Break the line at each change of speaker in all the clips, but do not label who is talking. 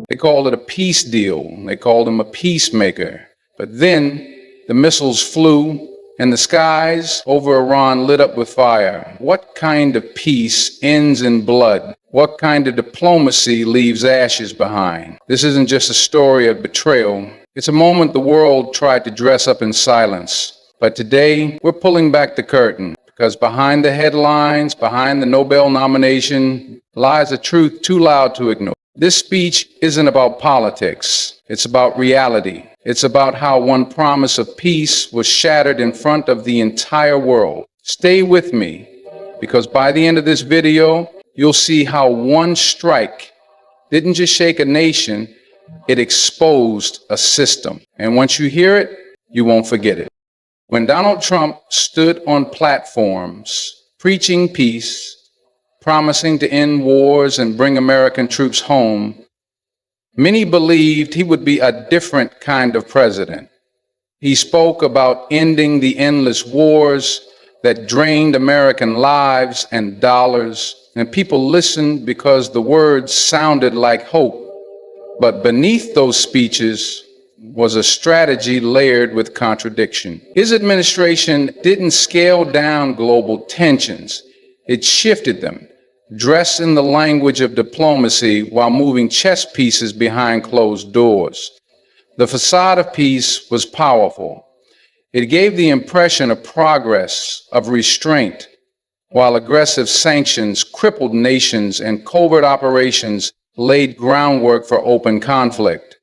They called it a peace deal. They called him a peacemaker. But then the missiles flew and the skies over Iran lit up with fire. What kind of peace ends in blood? What kind of diplomacy leaves ashes behind? This isn't just a story of betrayal. It's a moment the world tried to dress up in silence. But today, we're pulling back the curtain, because behind the headlines, behind the Nobel nomination, lies a truth too loud to ignore. This speech isn't about politics. It's about reality. It's about how one promise of peace was shattered in front of the entire world. Stay with me, because by the end of this video, you'll see how one strike didn't just shake a nation, it exposed a system. And once you hear it, you won't forget it. When Donald Trump stood on platforms preaching peace, promising to end wars and bring American troops home, many believed he would be a different kind of president. He spoke about ending the endless wars that drained American lives and dollars, and people listened because the words sounded like hope. But beneath those speeches was a strategy layered with contradiction. His administration didn't scale down global tensions. It shifted them, dressed in the language of diplomacy while moving chess pieces behind closed doors. The facade of peace was powerful. It gave the impression of progress, of restraint, while aggressive sanctions crippled nations and covert operations laid groundwork for open conflict.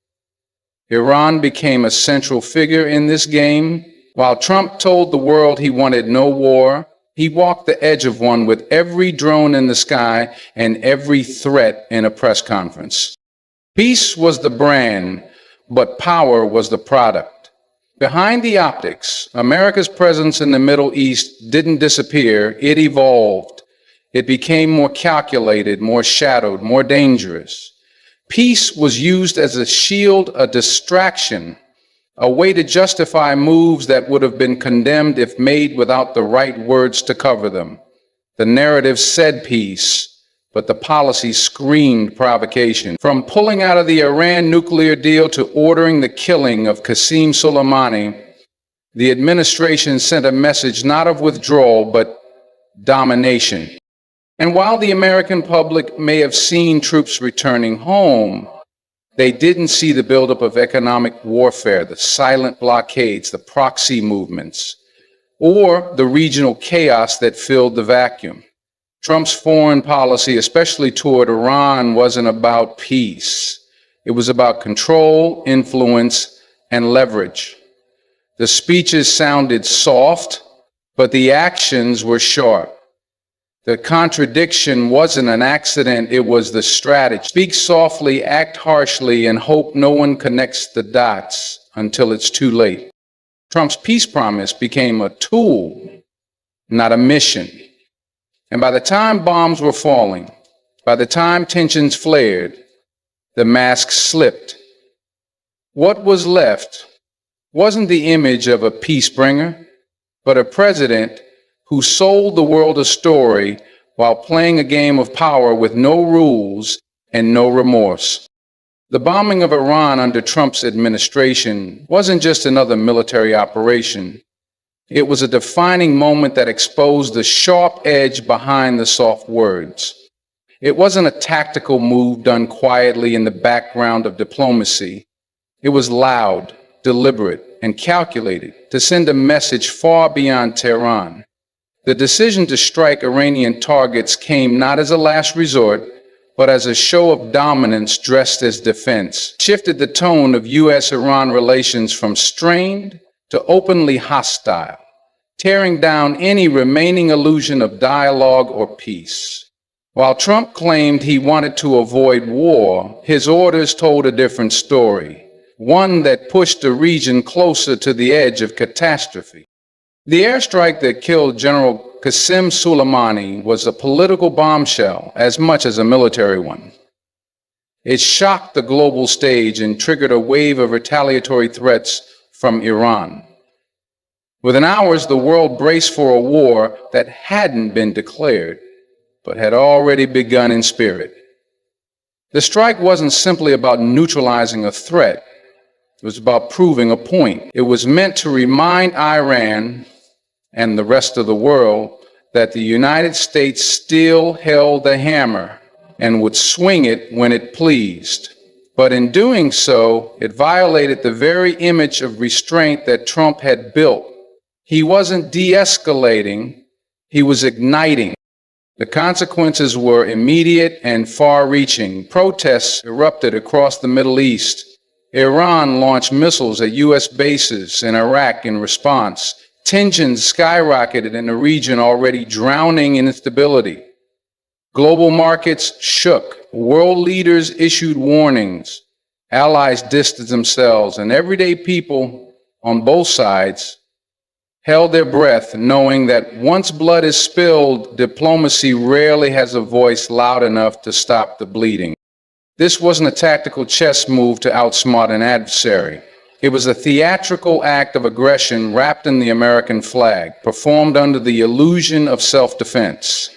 Iran became a central figure in this game. While Trump told the world he wanted no war, he walked the edge of one with every drone in the sky and every threat in a press conference. Peace was the brand, but power was the product. Behind the optics, America's presence in the Middle East didn't disappear, it evolved. It became more calculated, more shadowed, more dangerous. Peace was used as a shield, a distraction, a way to justify moves that would have been condemned if made without the right words to cover them. The narrative said peace, but the policy screamed provocation. From pulling out of the Iran nuclear deal to ordering the killing of Qasem Soleimani, the administration sent a message not of withdrawal, but domination. And while the American public may have seen troops returning home, they didn't see the buildup of economic warfare, the silent blockades, the proxy movements, or the regional chaos that filled the vacuum. Trump's foreign policy, especially toward Iran, wasn't about peace. It was about control, influence, and leverage. The speeches sounded soft, but the actions were sharp. The contradiction wasn't an accident, it was the strategy. Speak softly, act harshly, and hope no one connects the dots until it's too late. Trump's peace promise became a tool, not a mission. And by the time bombs were falling, by the time tensions flared, the mask slipped. What was left wasn't the image of a peace bringer, but a president who sold the world a story while playing a game of power with no rules and no remorse. The bombing of Iran under Trump's administration wasn't just another military operation. It was a defining moment that exposed the sharp edge behind the soft words. It wasn't a tactical move done quietly in the background of diplomacy. It was loud, deliberate, and calculated to send a message far beyond Tehran. The decision to strike Iranian targets came not as a last resort, but as a show of dominance dressed as defense. It shifted the tone of U.S.-Iran relations from strained to openly hostile, tearing down any remaining illusion of dialogue or peace. While Trump claimed he wanted to avoid war, his orders told a different story, one that pushed the region closer to the edge of catastrophe. The airstrike that killed General Qasem Soleimani was a political bombshell as much as a military one. It shocked the global stage and triggered a wave of retaliatory threats from Iran. Within hours, the world braced for a war that hadn't been declared, but had already begun in spirit. The strike wasn't simply about neutralizing a threat. It was about proving a point. It was meant to remind Iran and the rest of the world that the United States still held the hammer and would swing it when it pleased. But in doing so, it violated the very image of restraint that Trump had built. He wasn't de-escalating, he was igniting. The consequences were immediate and far-reaching. Protests erupted across the Middle East. Iran launched missiles at U.S. bases in Iraq in response. Tensions skyrocketed in a region already drowning in instability. Global markets shook. World leaders issued warnings. Allies distanced themselves, and everyday people on both sides held their breath, knowing that once blood is spilled, diplomacy rarely has a voice loud enough to stop the bleeding. This wasn't a tactical chess move to outsmart an adversary. It was a theatrical act of aggression wrapped in the American flag, performed under the illusion of self-defense.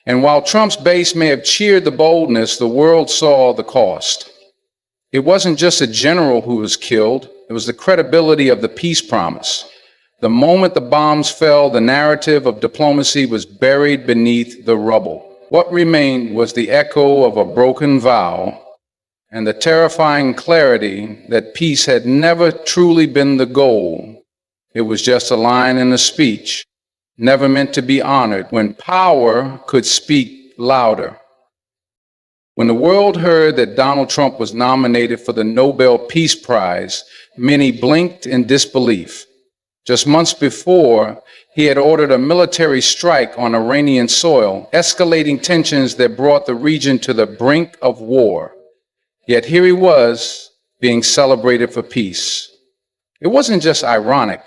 And while Trump's base may have cheered the boldness, the world saw the cost. It wasn't just a general who was killed, it was the credibility of the peace promise. The moment the bombs fell, the narrative of diplomacy was buried beneath the rubble. What remained was the echo of a broken vow and the terrifying clarity that peace had never truly been the goal. It was just a line in a speech, never meant to be honored, when power could speak louder. When the world heard that Donald Trump was nominated for the Nobel Peace Prize, many blinked in disbelief. Just months before, he had ordered a military strike on Iranian soil, escalating tensions that brought the region to the brink of war. Yet here he was, being celebrated for peace. It wasn't just ironic.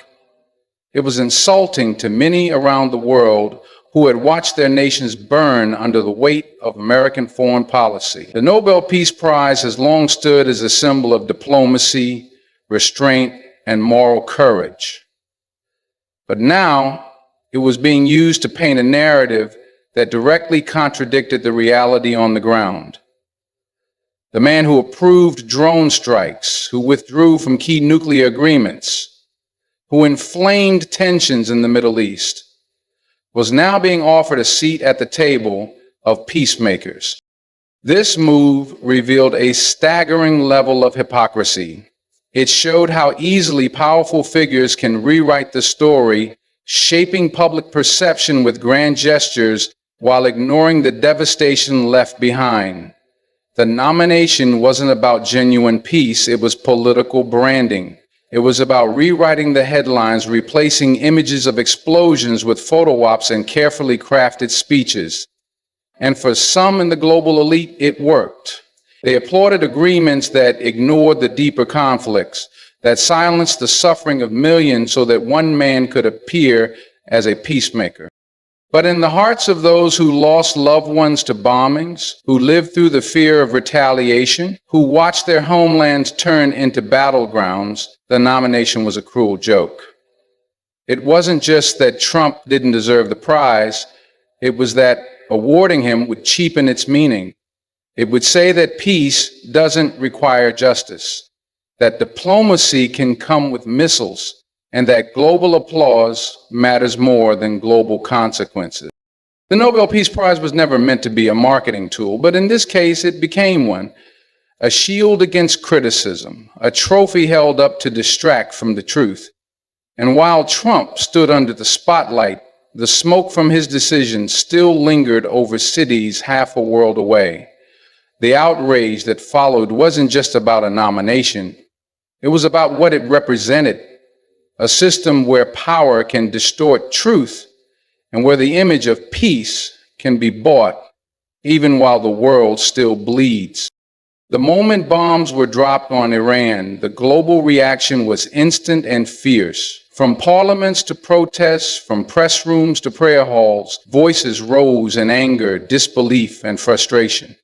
It was insulting to many around the world who had watched their nations burn under the weight of American foreign policy. The Nobel Peace Prize has long stood as a symbol of diplomacy, restraint, and moral courage. But now it was being used to paint a narrative that directly contradicted the reality on the ground. The man who approved drone strikes, who withdrew from key nuclear agreements, who inflamed tensions in the Middle East, was now being offered a seat at the table of peacemakers. This move revealed a staggering level of hypocrisy. It showed how easily powerful figures can rewrite the story, shaping public perception with grand gestures while ignoring the devastation left behind. The nomination wasn't about genuine peace, it was political branding. It was about rewriting the headlines, replacing images of explosions with photo ops and carefully crafted speeches. And for some in the global elite, it worked. They applauded agreements that ignored the deeper conflicts, that silenced the suffering of millions so that one man could appear as a peacemaker. But in the hearts of those who lost loved ones to bombings, who lived through the fear of retaliation, who watched their homelands turn into battlegrounds, the nomination was a cruel joke. It wasn't just that Trump didn't deserve the prize, it was that awarding him would cheapen its meaning. It would say that peace doesn't require justice, that diplomacy can come with missiles, and that global applause matters more than global consequences. The Nobel Peace Prize was never meant to be a marketing tool, but in this case it became one, a shield against criticism, a trophy held up to distract from the truth. And while Trump stood under the spotlight, the smoke from his decision still lingered over cities half a world away. The outrage that followed wasn't just about a nomination. It was about what it represented, a system where power can distort truth and where the image of peace can be bought even while the world still bleeds. The moment bombs were dropped on Iran, the global reaction was instant and fierce. From parliaments to protests, from press rooms to prayer halls, voices rose in anger, disbelief, and frustration.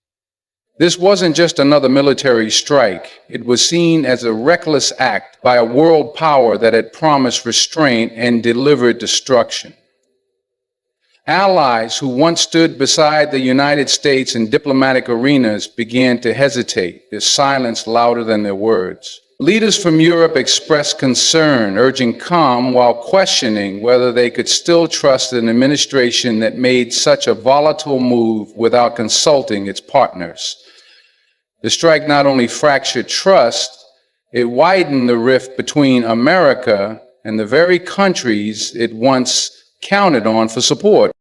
This wasn't just another military strike. It was seen as a reckless act by a world power that had promised restraint and delivered destruction. Allies who once stood beside the United States in diplomatic arenas began to hesitate, their silence louder than their words. Leaders from Europe expressed concern, urging calm while questioning whether they could still trust an administration that made such a volatile move without consulting its partners. The strike not only fractured trust, it widened the rift between America and the very countries it once counted on for support.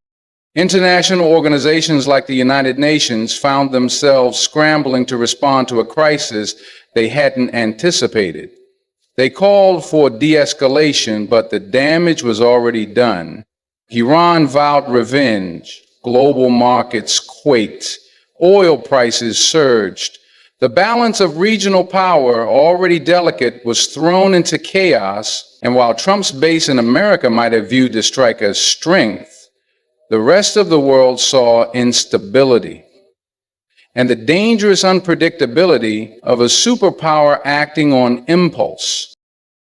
International organizations like the United Nations found themselves scrambling to respond to a crisis they hadn't anticipated. They called for de-escalation, but the damage was already done. Iran vowed revenge. Global markets quaked. Oil prices surged. The balance of regional power, already delicate, was thrown into chaos, and while Trump's base in America might have viewed the strike as strength, the rest of the world saw instability and the dangerous unpredictability of a superpower acting on impulse.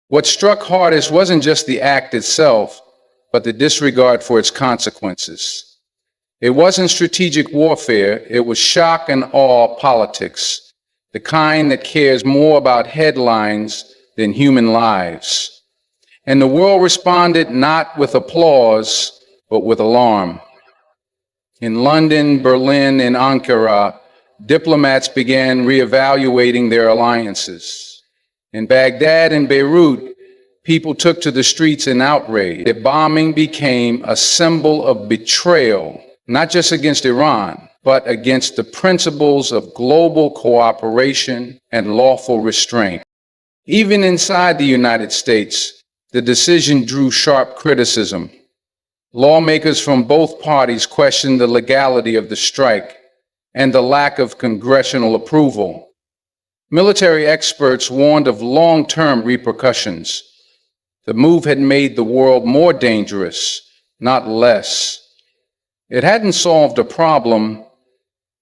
What struck hardest wasn't just the act itself, but the disregard for its consequences. It wasn't strategic warfare, it was shock and awe politics, the kind that cares more about headlines than human lives. And the world responded not with applause, but with alarm. In London, Berlin, and Ankara, diplomats began reevaluating their alliances. In Baghdad and Beirut, people took to the streets in outrage. The bombing became a symbol of betrayal, not just against Iran, but against the principles of global cooperation and lawful restraint. Even inside the United States, the decision drew sharp criticism. Lawmakers from both parties questioned the legality of the strike and the lack of congressional approval. Military experts warned of long-term repercussions. The move had made the world more dangerous, not less. It hadn't solved a problem,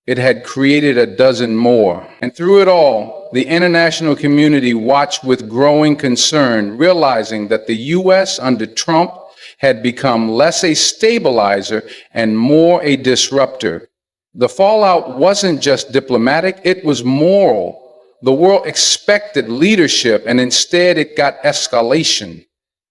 it had created a dozen more. And through it all, the international community watched with growing concern, realizing that the U.S. under Trump had become less a stabilizer and more a disruptor. The fallout wasn't just diplomatic, it was moral. The world expected leadership, and instead it got escalation.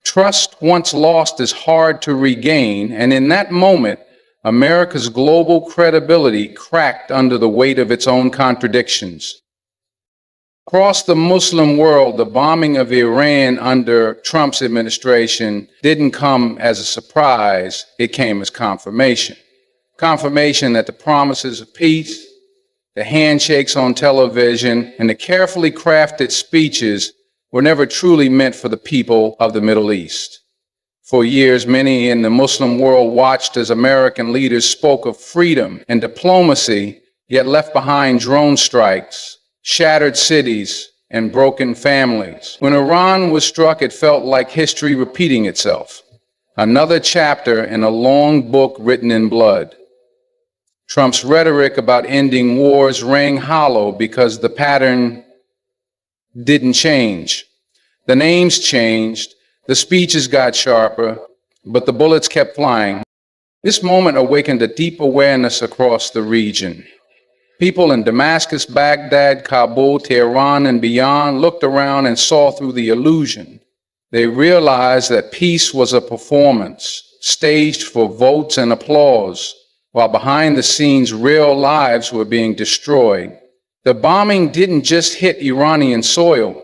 Trust once lost is hard to regain, and in that moment, America's global credibility cracked under the weight of its own contradictions. Across the Muslim world, the bombing of Iran under Trump's administration didn't come as a surprise, it came as confirmation. Confirmation that the promises of peace, the handshakes on television, and the carefully crafted speeches were never truly meant for the people of the Middle East. For years, many in the Muslim world watched as American leaders spoke of freedom and diplomacy, yet left behind drone strikes, shattered cities, and broken families. When Iran was struck, it felt like history repeating itself. Another chapter in a long book written in blood. Trump's rhetoric about ending wars rang hollow because the pattern didn't change. The names changed, the speeches got sharper, but the bullets kept flying. This moment awakened a deep awareness across the region. People in Damascus, Baghdad, Kabul, Tehran, and beyond looked around and saw through the illusion. They realized that peace was a performance, staged for votes and applause, while behind the scenes real lives were being destroyed. The bombing didn't just hit Iranian soil.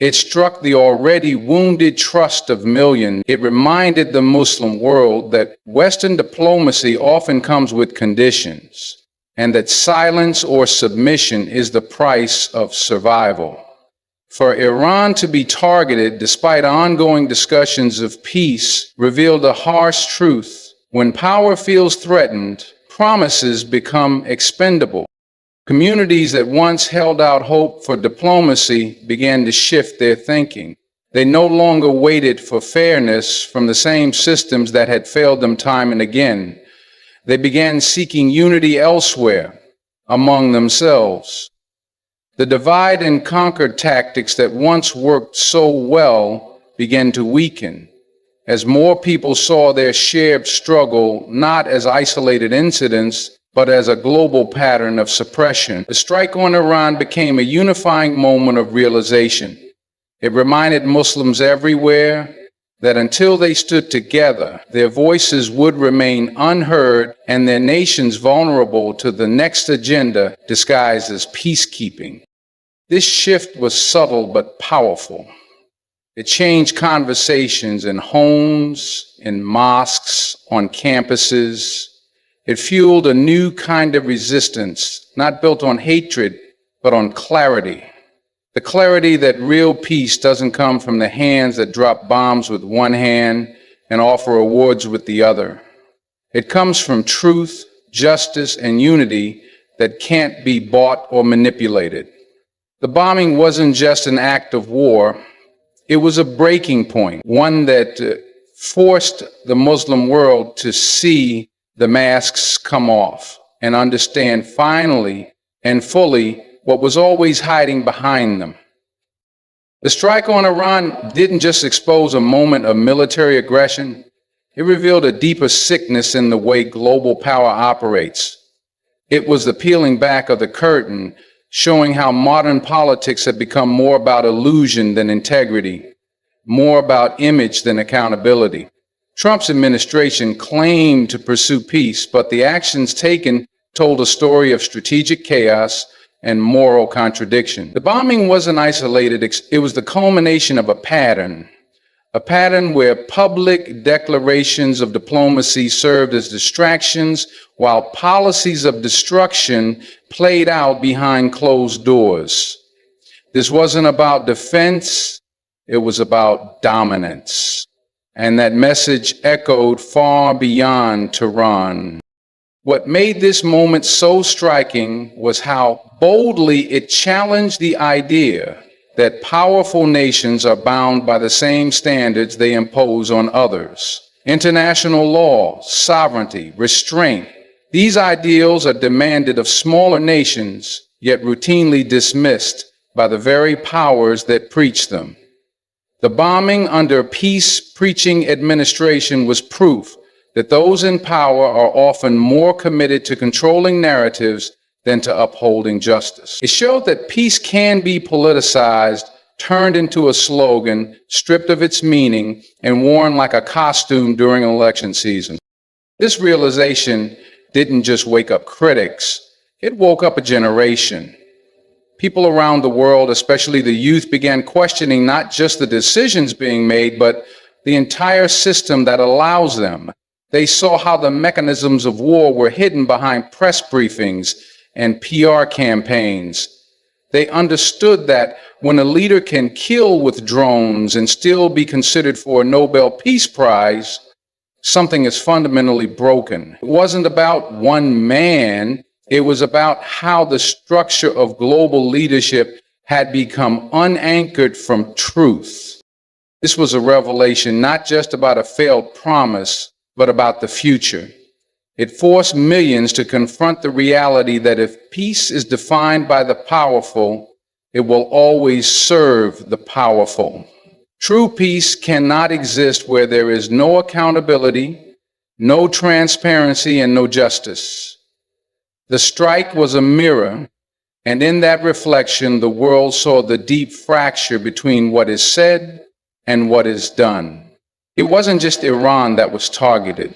It struck the already wounded trust of millions. It reminded the Muslim world that Western diplomacy often comes with conditions, and that silence or submission is the price of survival. For Iran to be targeted despite ongoing discussions of peace revealed a harsh truth. When power feels threatened, promises become expendable. Communities that once held out hope for diplomacy began to shift their thinking. They no longer waited for fairness from the same systems that had failed them time and again. They began seeking unity elsewhere, among themselves. The divide and conquer tactics that once worked so well began to weaken. as more people saw their shared struggle not as isolated incidents, but as a global pattern of suppression. The strike on Iran became a unifying moment of realization. It reminded Muslims everywhere that until they stood together, their voices would remain unheard and their nations vulnerable to the next agenda disguised as peacekeeping. This shift was subtle but powerful. It changed conversations in homes, in mosques, on campuses. It fueled a new kind of resistance, not built on hatred, but on clarity. The clarity that real peace doesn't come from the hands that drop bombs with one hand and offer awards with the other. It comes from truth, justice, and unity that can't be bought or manipulated. The bombing wasn't just an act of war. It was a breaking point, one that forced the Muslim world to see the masks come off and understand finally and fully what was always hiding behind them. The strike on Iran didn't just expose a moment of military aggression, it revealed a deeper sickness in the way global power operates. It was the peeling back of the curtain, showing how modern politics had become more about illusion than integrity, more about image than accountability. Trump's administration claimed to pursue peace, but the actions taken told a story of strategic chaos and moral contradiction. The bombing wasn't isolated, it was the culmination of a pattern where public declarations of diplomacy served as distractions while policies of destruction played out behind closed doors. This wasn't about defense, it was about dominance. And that message echoed far beyond Tehran. What made this moment so striking was how boldly it challenged the idea that powerful nations are bound by the same standards they impose on others. International law, sovereignty, restraint. These ideals are demanded of smaller nations, yet routinely dismissed by the very powers that preach them. The bombing under a peace-preaching administration was proof that those in power are often more committed to controlling narratives than to upholding justice. It showed that peace can be politicized, turned into a slogan, stripped of its meaning, and worn like a costume during election season. This realization didn't just wake up critics, it woke up a generation. People around the world, especially the youth, began questioning not just the decisions being made, but the entire system that allows them. They saw how the mechanisms of war were hidden behind press briefings and PR campaigns. They understood that when a leader can kill with drones and still be considered for a Nobel Peace Prize, something is fundamentally broken. It wasn't about one man, it was about how the structure of global leadership had become unanchored from truth. This was a revelation not just about a failed promise, but about the future. It forced millions to confront the reality that if peace is defined by the powerful, it will always serve the powerful. True peace cannot exist where there is no accountability, no transparency, and no justice. The strike was a mirror, and in that reflection, the world saw the deep fracture between what is said and what is done. It wasn't just Iran that was targeted.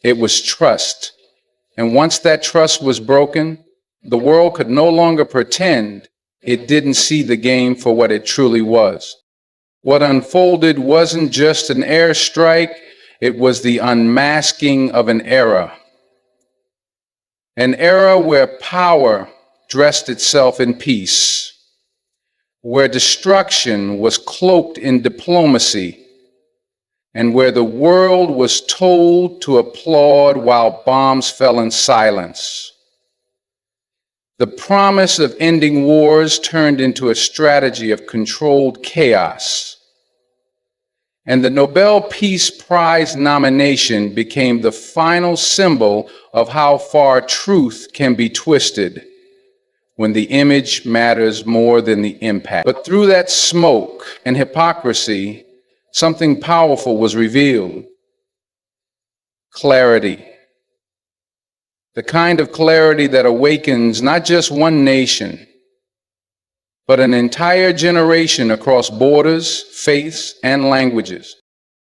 It was trust. And once that trust was broken, the world could no longer pretend it didn't see the game for what it truly was. What unfolded wasn't just an airstrike, it was the unmasking of an era. An era where power dressed itself in peace, where destruction was cloaked in diplomacy, and where the world was told to applaud while bombs fell in silence. The promise of ending wars turned into a strategy of controlled chaos. And the Nobel Peace Prize nomination became the final symbol of how far truth can be twisted when the image matters more than the impact. But through that smoke and hypocrisy, something powerful was revealed. Clarity. The kind of clarity that awakens not just one nation, but an entire generation across borders, faiths, and languages.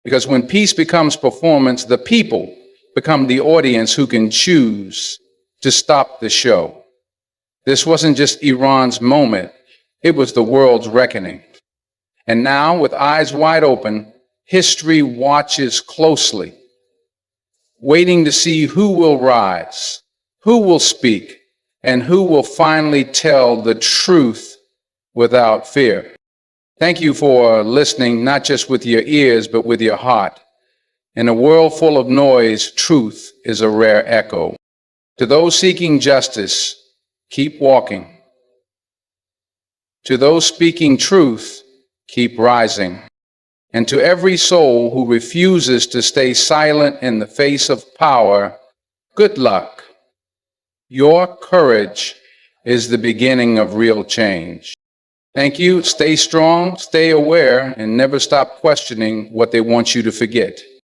Because when peace becomes performance, the people become the audience who can choose to stop the show. This wasn't just Iran's moment, it was the world's reckoning. And now, with eyes wide open, history watches closely, waiting to see who will rise, who will speak, and who will finally tell the truth without fear. Thank you for listening, not just with your ears, but with your heart. In a world full of noise, truth is a rare echo. To those seeking justice, keep walking. To those speaking truth, keep rising. And to every soul who refuses to stay silent in the face of power, good luck. Your courage is the beginning of real change. Thank you. Stay strong, stay aware, and never stop questioning what they want you to forget.